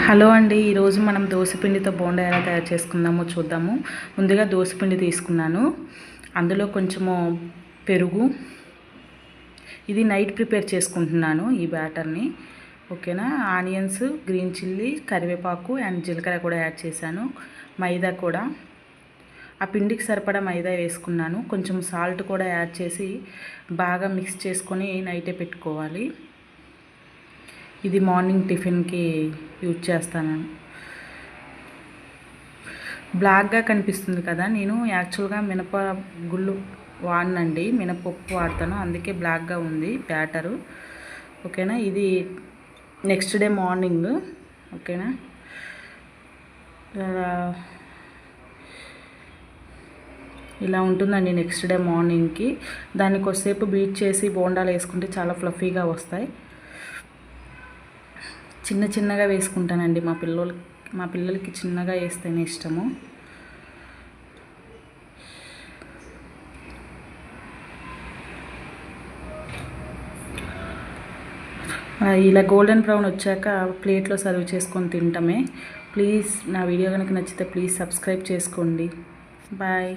Hello అండి, ఈరోజు మనం దోసపిండితో బోండా ఎలా తయారు చేసుకుందామో చూద్దాము. ముందుగా దోసపిండి తీసుకున్నాను, అందులో కొంచెము పెరుగు. ఇది నైట్ ప్రిపేర్ చేసుకుంటున్నాను ఈ బ్యాటర్ని. ఓకేనా. ఆనియన్స్, గ్రీన్ చిల్లీ, కరివేపాకు అండ్ జీలకర్ర కూడా యాడ్ చేశాను. మైదా కూడా, ఆ పిండికి సరిపడా మైదా వేసుకున్నాను. కొంచెం సాల్ట్ కూడా యాడ్ చేసి బాగా మిక్స్ చేసుకొని నైటే పెట్టుకోవాలి. ఇది మార్నింగ్ టిఫిన్కి యూజ్ చేస్తాను. బ్లాక్గా కనిపిస్తుంది కదా, నేను యాక్చువల్గా మినప గుళ్ళు వాడనండి, మినపప్పు వాడతాను, అందుకే బ్లాక్గా ఉంది బ్యాటరు. ఓకేనా. ఇది నెక్స్ట్ డే మార్నింగ్. ఓకేనా. ఇలా ఉంటుందండి నెక్స్ట్ డే మార్నింగ్కి. దాన్ని కొద్దిసేపు బీట్ చేసి బోండాలు వేసుకుంటే చాలా ఫ్లఫీగా వస్తాయి. చిన్న చిన్నగా వేసుకుంటానండి, మా పిల్లలకి చిన్నగా వేస్తేనే ఇష్టము. ఇలా గోల్డెన్ బ్రౌన్ వచ్చాక ప్లేట్లో సర్వ్ చేసుకొని తింటామే. ప్లీజ్ నా వీడియో కనుక నచ్చితే ప్లీజ్ సబ్స్క్రైబ్ చేసుకోండి. బాయ్.